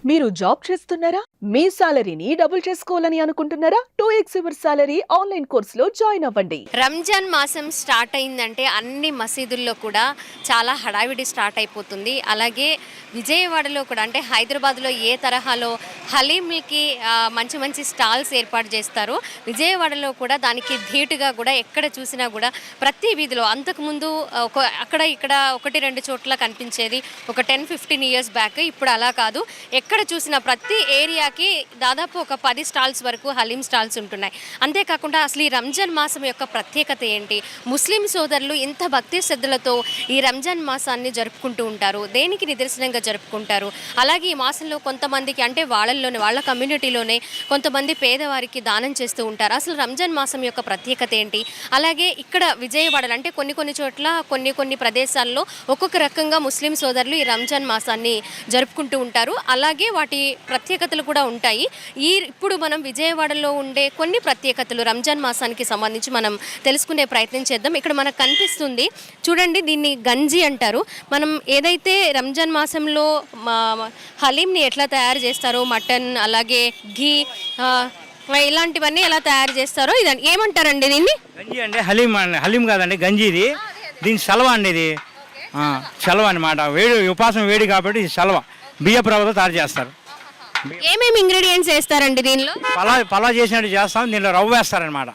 మీరు జాబ్ చేస్తున్నారా? మీ సాలరీని డబుల్ చేసుకోవాలని అనుకుంటున్నారా? 2x యువర్ సాలరీ ఆన్లైన్ కోర్సులో జాయిన్ అవ్వండి. రంజాన్ మాసం స్టార్ట్ అయిందంటే అన్ని మసీదుల్లో కూడా చాలా హడావిడి స్టార్ట్ అయిపోతుంది. అలాగే విజయవాడలో కూడా అంటే హైదరాబాద్లో ఏ తరహాలో హలీంకి మంచి మంచి స్టాల్స్ ఏర్పాటు చేస్తారో విజయవాడలో కూడా దానికి ధీటుగా కూడా ఎక్కడ చూసినా కూడా ప్రతి వీధిలో అంతకుముందు అక్కడ ఇక్కడ 1-2 చోట్ల కనిపించేది ఒక 10-15 ఇయర్స్ బ్యాక్. ఇప్పుడు అలా కాదు, ఎక్కడ చూసినా ప్రతి ఏరియాకి దాదాపు ఒక 10 స్టాల్స్ వరకు హలీం స్టాల్స్ ఉంటున్నాయి. అంతేకాకుండా అసలు ఈ రంజాన్ మాసం యొక్క ప్రత్యేకత ఏంటి, ముస్లిం సోదరులు ఇంత భక్తి శ్రద్ధలతో ఈ రంజాన్ మాసాన్ని జరుపుకుంటూ ఉంటారు, దేనికి నిదర్శనంగా జరుపుకుంటారు. అలాగే ఈ మాసంలో కొంతమందికి అంటే వాళ్ళ కమ్యూనిటీలోనే కొంతమంది పేదవారికి దానం చేస్తూ ఉంటారు. అసలు రంజాన్ మాసం యొక్క ప్రత్యేకత ఏంటి, అలాగే ఇక్కడ విజయవాడలో అంటే కొన్ని చోట్ల కొన్ని ప్రదేశాల్లో ఒక్కొక్క రకంగా ముస్లిం సోదరులు ఈ రంజాన్ మాసాన్ని జరుపుకుంటూ ఉంటారు. అలాగే వాటి ప్రత్యేకతలు కూడా ఉంటాయి. ఇప్పుడు మనం విజయవాడలో ఉండే కొన్ని ప్రత్యేకతలు రంజాన్ మాసానికి సంబంధించి మనం తెలుసుకునే ప్రయత్నం చేద్దాం. ఇక్కడ మనకు కనిపిస్తుంది చూడండి, దీన్ని గంజి అంటారు. మనం ఏదైతే రంజాన్ మాసంలో హలీంని ఎట్లా తయారు చేస్తారో, మటన్ అలాగే ఘీ ఇలాంటివన్నీ ఎలా తయారు చేస్తారో ఇదని ఏమంటారండి దీన్ని? గంజి అంటే హలీం కాదండి, గంజి ఇది. దీని సెలవ అండి, ఇది సెలవ అనమాట. ఉపాసం వేడి కాబట్టి ఇది సెలవ. బియ్యపు రవ్వతో తయారు చేస్తారు. ఏమేమి ఇంగ్రీడియంట్స్ వేస్తారండి దీనిలో? పలా చేసినట్టు చేస్తాం. దీనిలో రవ్వ వేస్తారనమాట.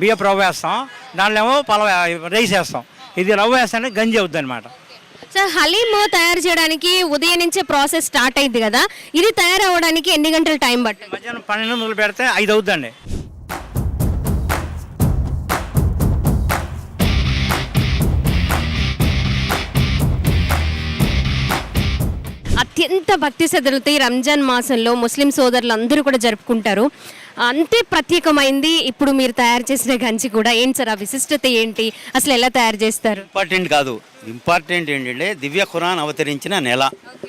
బియ్యపు రవ్వ వేస్తాం, దాంట్లో ఏమో రైస్ వేస్తాం. ఇది రవ్వ వేస్తానే గంజి అవుద్ది అనమాట. సార్, హలీం తయారు చేయడానికి ఉదయం నుంచే ప్రాసెస్ స్టార్ట్ అయింది కదా, ఇది తయారవడానికి ఎన్ని గంటల టైం పడుతుంది? మధ్యాహ్నం 12 మొదలు పెడితే 5 అవుద్దండి. అత్యంత భక్తి శ్రద్ధలతో ఈ రంజాన్ మాసంలో ముస్లిం సోదరులు అందరూ కూడా జరుపుకుంటారు. అంతే ప్రత్యేకమైంది ఇప్పుడు మీరు తయారు చేసిన గంజి కూడా. ఏంటి సార్ ఆ విశిష్టత ఏంటి, అసలు ఎలా తయారు చేస్తారు? ఇంపార్టెంట్ ఏంటంటే దివ్య ఖురాన్ అవతరించిన నెల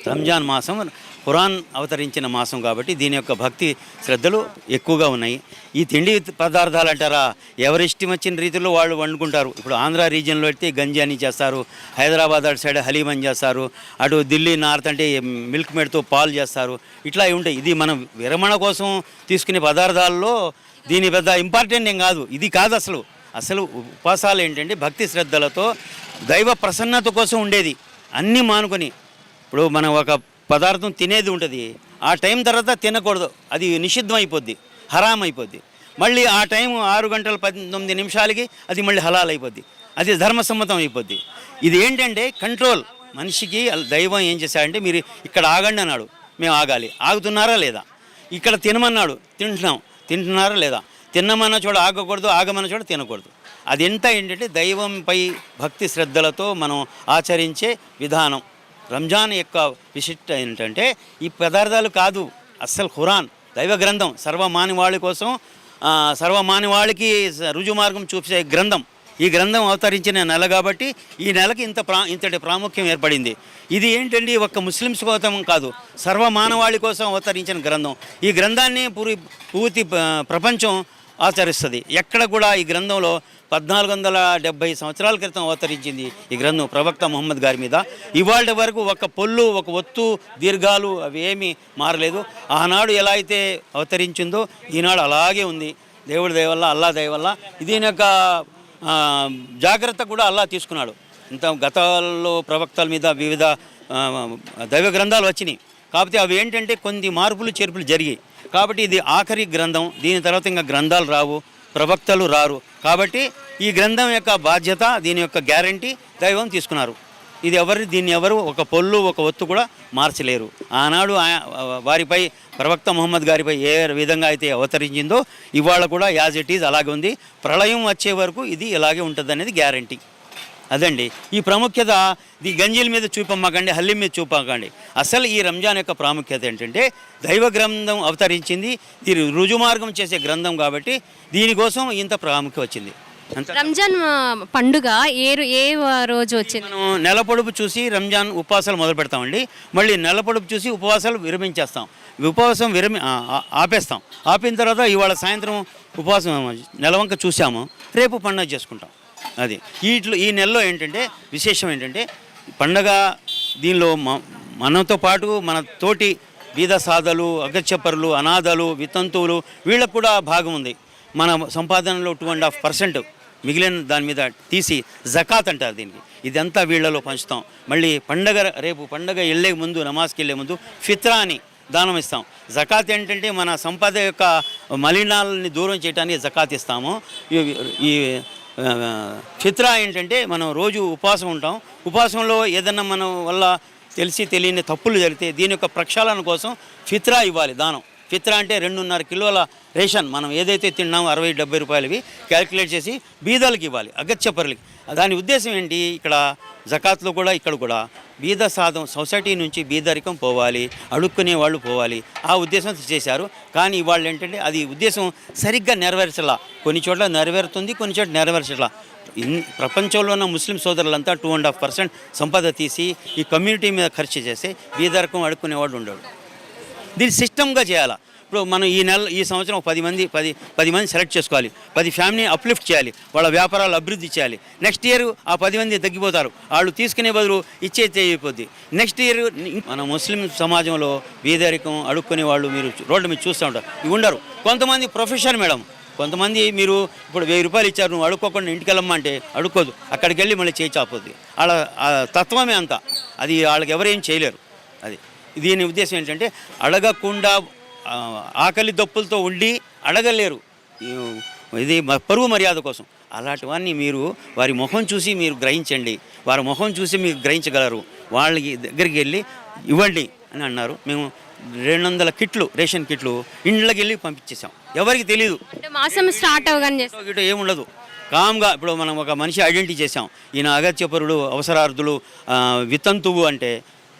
రంజాన్ మాసం. ఖురాన్ అవతరించిన మాసం కాబట్టి దీని యొక్క భక్తి శ్రద్ధలు ఎక్కువగా ఉన్నాయి. ఈ తిండి పదార్థాలు అంటారా, ఎవరిష్టం వచ్చిన రీతిలో వాళ్ళు వండుకుంటారు. ఇప్పుడు ఆంధ్ర రీజియన్లో అయితే గంజి అని చేస్తారు, హైదరాబాద్ అటు సైడ్ హలీం అని చేస్తారు, అటు ఢిల్లీ నార్త్ అంటే మిల్క్ మేడ్తో పాలు చేస్తారు. ఇట్లా ఉంటాయి. ఇది మనం విరమణ కోసం తీసుకునే పదార్థాల్లో దీని పెద్ద ఇంపార్టెంట్ ఏం కాదు. ఇది కాదు అసలు ఉపవాసాలు ఏంటంటే భక్తి శ్రద్ధలతో దైవ ప్రసన్నత కోసం ఉండేది. అన్నీ మానుకొని ఇప్పుడు మనం ఒక పదార్థం తినేది ఉంటుంది, ఆ టైం తర్వాత తినకూడదు, అది నిషిద్ధం అయిపోద్ది, హరాం అయిపోద్ది. మళ్ళీ ఆ టైం 6:19 అది మళ్ళీ హలాల్ అయిపోద్ది, అది ధర్మసమ్మతం అయిపోద్ది. ఇది ఏంటంటే కంట్రోల్. మనిషికి దైవం ఏం చేశాడంటే మీరు ఇక్కడ ఆగండి అన్నాడు, మేము ఆగాలి. ఆగుతున్నారా లేదా? ఇక్కడ తినమన్నాడు, తింటున్నారా లేదా? తిన్నమన్న చోట ఆగకూడదు, ఆగమన్న చోట తినకూడదు. అది ఎంత ఏంటంటే దైవంపై భక్తి శ్రద్ధలతో మనం ఆచరించే విధానం. రంజాన్ యొక్క విశిష్ట ఏంటంటే ఈ పదార్థాలు కాదు, అస్సలు ఖురాన్ దైవ గ్రంథం, సర్వమానవాళి కోసం సర్వమానవాళికి రుజుమార్గం చూపే గ్రంథం. ఈ గ్రంథం అవతరించిన నెల కాబట్టి ఈ నెలకి ఇంతటి ప్రాముఖ్యం ఏర్పడింది. ఇది ఏంటండి ఒక్క ముస్లిమ్స్ కోసం కాదు, సర్వమానవాళి కోసం అవతరించిన గ్రంథం. ఈ గ్రంథాన్ని పూర్తి ప్రపంచం ఆచరిస్తుంది. ఎక్కడ కూడా ఈ గ్రంథంలో 1470 సంవత్సరాల క్రితం అవతరించింది ఈ గ్రంథం ప్రవక్త ముహమ్మద్ గారి మీద. ఇవాళ వరకు ఒక పొల్లు, ఒక ఒత్తు, దీర్ఘాలు అవి ఏమీ మారలేదు. ఆనాడు ఎలా అయితే అవతరించిందో ఈనాడు అలాగే ఉంది. దేవుడి దయ వల్ల, అల్లా దయ వల్ల దీని యొక్క జాగ్రత్త కూడా అల్లా తీసుకున్నాడు. ఇంత గతాల్లో ప్రవక్తల మీద వివిధ దైవ గ్రంథాలు వచ్చినాయి కాబట్టి అవి ఏంటంటే కొన్ని మార్పులు చేర్పులు జరిగాయి. కాబట్టి ఇది ఆఖరి గ్రంథం. దీని తర్వాత ఇంకా గ్రంథాలు రావు, ప్రవక్తలు రారు. కాబట్టి ఈ గ్రంథం యొక్క బాధ్యత, దీని యొక్క గ్యారంటీ దైవం తీసుకున్నారు. దీన్ని ఎవరు ఒక పొల్లు, ఒక ఒత్తు కూడా మార్చలేరు. ఆనాడు వారిపై ప్రవక్త ముహమ్మద్ గారిపై ఏ విధంగా అయితే అవతరించిందో ఇవాళ కూడా యాజ్ ఇట్ ఈజ్ అలాగే ఉంది. ప్రళయం వచ్చే వరకు ఇది ఇలాగే ఉంటుంది అనేది గ్యారంటీ. అదండి ఈ ప్రాముఖ్యత. ఈ గంజీల మీద చూపమ్మకండి, హల్లీం మీద చూపకండి. అసలు ఈ రంజాన్ యొక్క ప్రాముఖ్యత ఏంటంటే దైవ గ్రంథం అవతరించింది, ఇది రుజుమార్గం చేసే గ్రంథం కాబట్టి దీనికోసం ఇంత ప్రాముఖ్యత వచ్చింది. రంజాన్ పండుగ ఏ రోజు వచ్చింది? మనం నెల పొడుపు చూసి రంజాన్ ఉపవాసాలు మొదలు పెడతామండి. మళ్ళీ నెల పొడుపు చూసి ఉపవాసాలు విరమించేస్తాం. ఉపవాసం ఆపేస్తాం. ఆపిన తర్వాత ఇవాళ సాయంత్రం ఉపవాసం నెలవంక చూసాము, రేపు పండుగ చేసుకుంటాం. అది ఈ నెలలో ఏంటంటే విశేషం ఏంటంటే పండగ. దీనిలో మనతో పాటు మన తోటి బీద సాధలు, అగత్యపరులు, అనాథలు, వితంతువులు వీళ్ళకు కూడా భాగం ఉంది. మన సంపాదనలో 2.5% మిగిలిన దాని మీద తీసి జకాత్ అంటారు దీనికి. ఇదంతా వీళ్ళలో పంచుతాం. మళ్ళీ రేపు పండగ వెళ్ళే ముందు, నమాజ్కి వెళ్ళే ముందు ఫిత్రా అని దానం ఇస్తాం. జకాత్ ఏంటంటే మన సంపద యొక్క మలినాలని దూరం చేయడానికి జకాత్ ఇస్తాము. ఈ ఫిత్రా ఏంటంటే మనం రోజు ఉపవాసం ఉంటాం. ఉపవాసంలో ఏదన్నా మన వల్ల తెలిసి తెలియని తప్పులు జరిగితే దీని యొక్క ప్రక్షాళన కోసం ఫిత్రా ఇవ్వాలి, దానం. ఫిత్రా అంటే 2.5 కిలోల రేషన్ మనం ఏదైతే తిన్నామో 60-70 రూపాయలవి క్యాల్కులేట్ చేసి బీదలకు ఇవ్వాలి, అగత్యపరులకి. దాని ఉద్దేశం ఏంటి, ఇక్కడ జకాత్లో కూడా ఇక్కడ కూడా బీద సాధం సొసైటీ నుంచి బీదరికం పోవాలి, అడుక్కునే వాళ్ళు పోవాలి, ఆ ఉద్దేశంతో చేశారు. కానీ వాళ్ళు ఏంటంటే అది ఉద్దేశం సరిగ్గా నెరవేర్చలా. కొన్ని చోట్ల నెరవేరుతుంది, కొన్ని చోట్ల నెరవేర్చలా. ప్రపంచంలో ఉన్న ముస్లిం సోదరులంతా 2.5% సంపద తీసి ఈ కమ్యూనిటీ మీద ఖర్చు చేస్తే బీదరికం అడుక్కునేవాడు ఉండడు. దీన్ని సిస్టమ్గా చేయాలి. ఇప్పుడు మనం ఈ సంవత్సరం 10 మంది సెలెక్ట్ చేసుకోవాలి, 10 ఫ్యామిలీని అప్లిఫ్ట్ చేయాలి, వాళ్ళ వ్యాపారాలు అభివృద్ధి చేయాలి. నెక్స్ట్ ఇయర్ ఆ 10 మంది తగ్గిపోతారు, వాళ్ళు తీసుకునే బదులు ఇచ్చే అయిపోద్ది. నెక్స్ట్ ఇయర్ మన ముస్లిం సమాజంలో బీదరికం అడుక్కునే వాళ్ళు మీరు రోడ్డు మీద చూస్తూ ఉంటారు, ఇవి ఉండరు. కొంతమంది ప్రొఫెషన్ మేడం, కొంతమంది మీరు ఇప్పుడు 1000 రూపాయలు ఇచ్చారు, నువ్వు అడుక్కోకుండా ఇంటికి వెళ్ళమంటే అడుక్కోదు, అక్కడికి వెళ్ళి మళ్ళీ చేయి చాపోద్ది. వాళ్ళ తత్వమే అంత, అది వాళ్ళకి ఎవరేం చేయలేరు. అది దీని ఉద్దేశం ఏంటంటే అడగకుండా ఆకలి దప్పులతో ఉండి అడగలేరు, ఇది పరువు మర్యాద కోసం. అలాంటివన్నీ మీరు వారి ముఖం చూసి మీరు గ్రహించండి, వారి ముఖం చూసి మీరు గ్రహించగలరు. వాళ్ళకి దగ్గరికి వెళ్ళి ఇవ్వండి అని అన్నారు. మేము 200 కిట్లు రేషన్ కిట్లు ఇండ్లకి వెళ్ళి పంపించేసాం. ఎవరికి తెలియదు, మాసం స్టార్ట్ అవగానే ఏముండదు. కామ్గా ఇప్పుడు మనం ఒక మనిషి ఐడెంటిటీ చేసాం, ఈయన అగత్యపరుడు, అవసరార్థులు, వితంతువు అంటే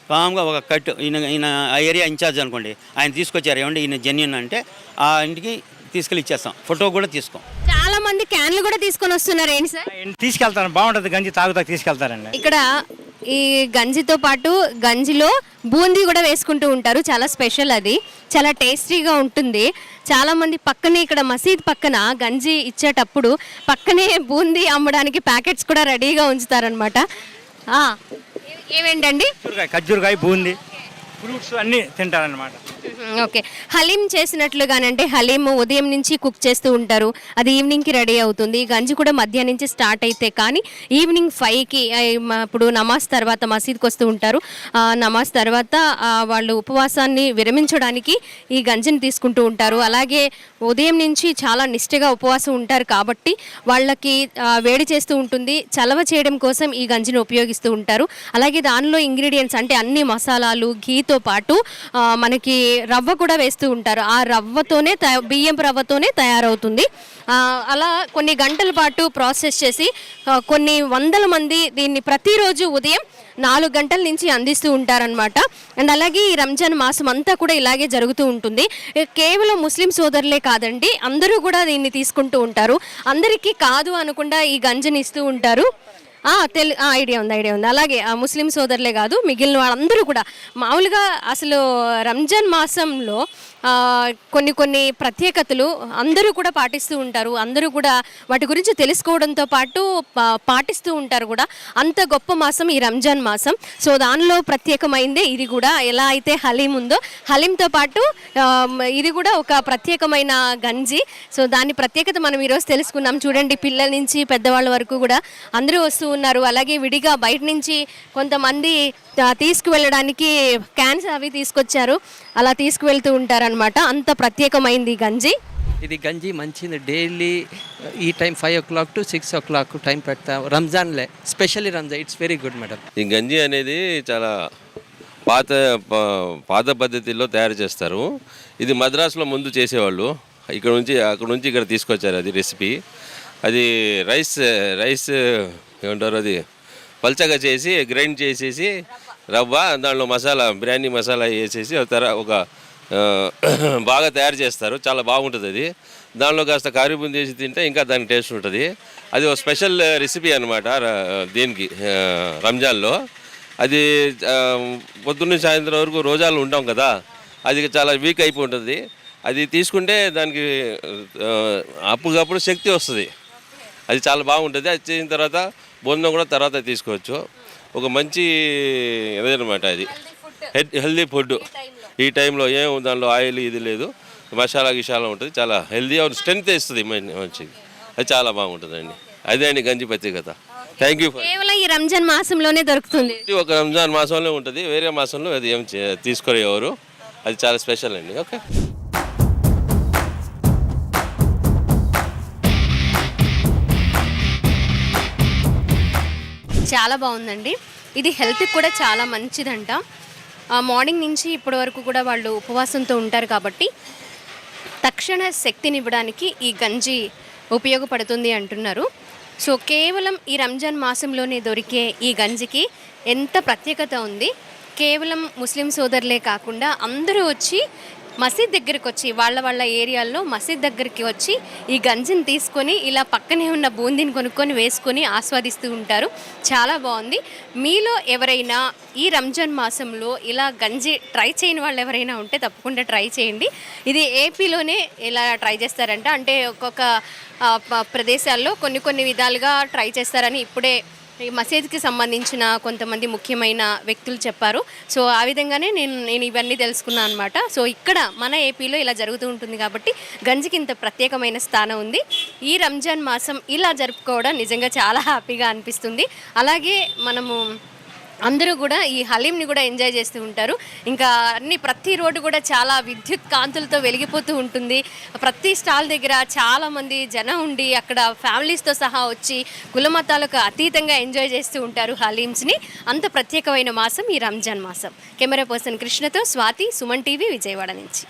కామ్గా ఒక ఈయన ఆ ఏరియా ఇన్ఛార్జ్ అనుకోండి, ఆయన తీసుకొచ్చారు, ఏమంటే ఈయన జెన్యున్ అంటే ఆ ఇంటికి తీసుకెళ్ళి ఇచ్చేస్తాం, ఫోటో కూడా తీసుకోం. చాలా మంది క్యాన్లు కూడా తీసుకొని వస్తున్నారు. ఏంటి సార్? తీసుకెళ్తాను, బాగుంటుంది గంజి తాగుతా తీసుకెళ్తారండి. ఇక్కడ ఈ గంజితో పాటు గంజిలో బూందీ కూడా వేసుకుంటూ ఉంటారు, చాలా స్పెషల్, అది చాలా టేస్టీగా ఉంటుంది. చాలా మంది పక్కనే ఇక్కడ మసీద్ పక్కన గంజి ఇచ్చేటప్పుడు పక్కనే బూందీ అమ్మడానికి ప్యాకెట్స్ కూడా రెడీగా ఉంచుతారనమాట. ఏమేంటండి? ఖర్జూరకాయ, బూందీ, ఫ్రూట్స్ అన్నీ తింటారనమాట. ఓకే. హలీం చేసినట్లుగానంటే హలీం ఉదయం నుంచి కుక్ చేస్తూ ఉంటారు, అది ఈవినింగ్కి రెడీ అవుతుంది. గంజి కూడా మధ్యాహ్నం నుంచి స్టార్ట్ అయితే కానీ ఈవినింగ్ 5కి ఇప్పుడు నమాజ్ తర్వాత మసీద్కి వస్తూ ఉంటారు. నమాజ్ తర్వాత వాళ్ళు ఉపవాసాన్ని విరమించడానికి ఈ గంజిని తీసుకుంటూ ఉంటారు. అలాగే ఉదయం నుంచి చాలా నిష్ఠగా ఉపవాసం ఉంటారు కాబట్టి వాళ్ళకి వేడి చేస్తూ ఉంటుంది, చలవ చేయడం కోసం ఈ గంజిని ఉపయోగిస్తూ ఉంటారు. అలాగే దానిలో ఇంగ్రీడియంట్స్ అంటే అన్ని మసాలాలు, ఘీతో పాటు మనకి రవ్వ కూడా వేస్తూ ఉంటారు. ఆ రవ్వతోనే బియ్యం రవ్వతోనే తయారవుతుంది. అలా కొన్ని గంటల పాటు ప్రాసెస్ చేసి కొన్ని వందల మంది దీన్ని ప్రతిరోజు ఉదయం 4 గంటల నుంచి అందిస్తూ ఉంటారనమాట. అండ్ అలాగే ఈ రంజాన్ మాసం అంతా కూడా ఇలాగే జరుగుతూ ఉంటుంది. కేవలం ముస్లిం సోదరులే కాదండి, అందరూ కూడా దీన్ని తీసుకుంటూ ఉంటారు. అందరికీ కాదు అనకుండా ఈ గంజిని ఇస్తూ ఉంటారు. ఐడియా ఉంది. అలాగే ముస్లిం సోదరులే కాదు, మిగిలిన వాళ్ళందరూ కూడా మామూలుగా అసలు రంజాన్ మాసంలో కొన్ని ప్రత్యేకతలు అందరూ కూడా పాటిస్తూ ఉంటారు. అందరూ కూడా వాటి గురించి తెలుసుకోవడంతో పాటు పాటిస్తూ ఉంటారు కూడా. అంత గొప్ప మాసం ఈ రంజాన్ మాసం. సో దానిలో ప్రత్యేకమైందే ఇది కూడా. ఎలా అయితే హలీం ఉందో, హలీంతో పాటు ఇది కూడా ఒక ప్రత్యేకమైన గంజి. సో దాని ప్రత్యేకత మనం ఈరోజు తెలుసుకున్నాం. చూడండి, పిల్లల నుంచి పెద్దవాళ్ళ వరకు కూడా అందరూ వస్తూ ఉన్నారు. అలాగే విడిగా బయట నుంచి కొంతమంది తీసుకువెళ్ళడానికి క్యాన్స్ అవి తీసుకొచ్చారు, అలా తీసుకువెళ్తూ ఉంటారనమాట. అంత ప్రత్యేకమైంది గంజి. ఇది గంజి మంచిది. డైలీ ఈ time 5 o'clock to 6 o'clock time పెడతా రంజాన్లే, specially Ramzan. It's very good madam. ఈ గంజి అనేది చాలా పాత పద్ధతిలో తయారు చేస్తారు. ఇది మద్రాసులో ముందు చేసేవాళ్ళు, అక్కడ నుంచి ఇక్కడ తీసుకొచ్చారు అది రెసిపీ. అది రైస్ ఏమంటారు, అది పల్చగా చేసి గ్రైండ్ చేసేసి రవ్వ, దాంట్లో మసాలా, బిర్యానీ మసాలా వేసేసి ఒక బాగా తయారు చేస్తారు. చాలా బాగుంటుంది అది. దానిలో కాస్త కారీ బూందీ వేసి తింటే ఇంకా దానికి టేస్ట్ ఉంటుంది. అది ఒక స్పెషల్ రెసిపీ అనమాట దీనికి రంజాన్లో. అది పొద్దున్న సాయంత్రం వరకు రోజాలు ఉంటాం కదా, అది చాలా వీక్ అయిపోయి ఉంటుంది. అది తీసుకుంటే దానికి అప్పటికప్పుడు శక్తి వస్తుంది. అది చాలా బాగుంటుంది. అది చేసిన తర్వాత భోజనం కూడా తర్వాత తీసుకోవచ్చు. ఒక మంచి ఏదన్నమాట, అది హెల్దీ ఫుడ్. ఈ టైంలో ఏం దానిలో ఆయిల్ ఇది లేదు, మసాలా గిషాలా ఉంటుంది, చాలా హెల్దీ స్ట్రెంగ్త్ ఇస్తుంది మంచిగా, అది చాలా బాగుంటుందండి. అదే అండి గంజి ప్రత్యేకత. Thank you. కేవలం ఈ రంజాన్ మాసంలోనే దొరుకుతుంది. ఒక రంజాన్ మాసంలో ఉంటుంది, వేరే మాసంలో అది ఏం తీసుకోరు ఎవరు, అది చాలా స్పెషల్ అండి. ఓకే. చాలా బాగుందండి. ఇది హెల్త్కి కూడా చాలా మంచిదంట. మార్నింగ్ నుంచి ఇప్పటి వరకు కూడా వాళ్ళు ఉపవాసంతో ఉంటారు కాబట్టి తక్షణ శక్తినివ్వడానికి ఈ గంజి ఉపయోగపడుతుంది అంటున్నారు. సో కేవలం ఈ రంజాన్ మాసంలోనే దొరికే ఈ గంజికి ఎంత ప్రత్యేకత ఉంది. కేవలం ముస్లిం సోదరులే కాకుండా అందరూ వచ్చి మసీద్ దగ్గరికి వచ్చి వాళ్ళ ఏరియాల్లో మసీద్ దగ్గరికి వచ్చి ఈ గంజిని తీసుకొని ఇలా పక్కనే ఉన్న బూందీని కొనుక్కొని వేసుకొని ఆస్వాదిస్తూ ఉంటారు. చాలా బాగుంది. మీలో ఎవరైనా ఈ రంజాన్ మాసంలో ఇలా గంజి ట్రై చేయని వాళ్ళు ఎవరైనా ఉంటే తప్పకుండా ట్రై చేయండి. ఇది ఏపీలోనే ఇలా ట్రై చేస్తారంట. అంటే ఒక్కొక్క ప్రదేశాల్లో కొన్ని విధాలుగా ట్రై చేస్తారని ఇప్పుడే ఈ మసీద్కి సంబంధించిన కొంతమంది ముఖ్యమైన వ్యక్తులు చెప్పారు. సో ఆ విధంగానే నేను ఇవన్నీ తెలుసుకున్నాను అనమాట. సో ఇక్కడ మన ఏపీలో ఇలా జరుగుతూ ఉంటుంది కాబట్టి గంజికి ఇంత ప్రత్యేకమైన స్థానం ఉంది. ఈ రంజాన్ మాసం ఇలా జరుపుకోవడం నిజంగా చాలా హ్యాపీగా అనిపిస్తుంది. అలాగే మనము అందరూ కూడా ఈ హలీంని కూడా ఎంజాయ్ చేస్తూ ఉంటారు. ఇంకా ప్రతి రోడ్డు కూడా చాలా విద్యుత్ కాంతులతో వెలిగిపోతూ ఉంటుంది. ప్రతి స్టాల్ దగ్గర చాలామంది జనం ఉండి అక్కడ ఫ్యామిలీస్తో సహా వచ్చి కులమతాలకు అతీతంగా ఎంజాయ్ చేస్తూ ఉంటారు హలీమ్స్ని. అంత ప్రత్యేకమైన మాసం ఈ రంజాన్ మాసం. కెమెరా పర్సన్ కృష్ణతో స్వాతి, సుమన్ టీవీ, విజయవాడ నుంచి.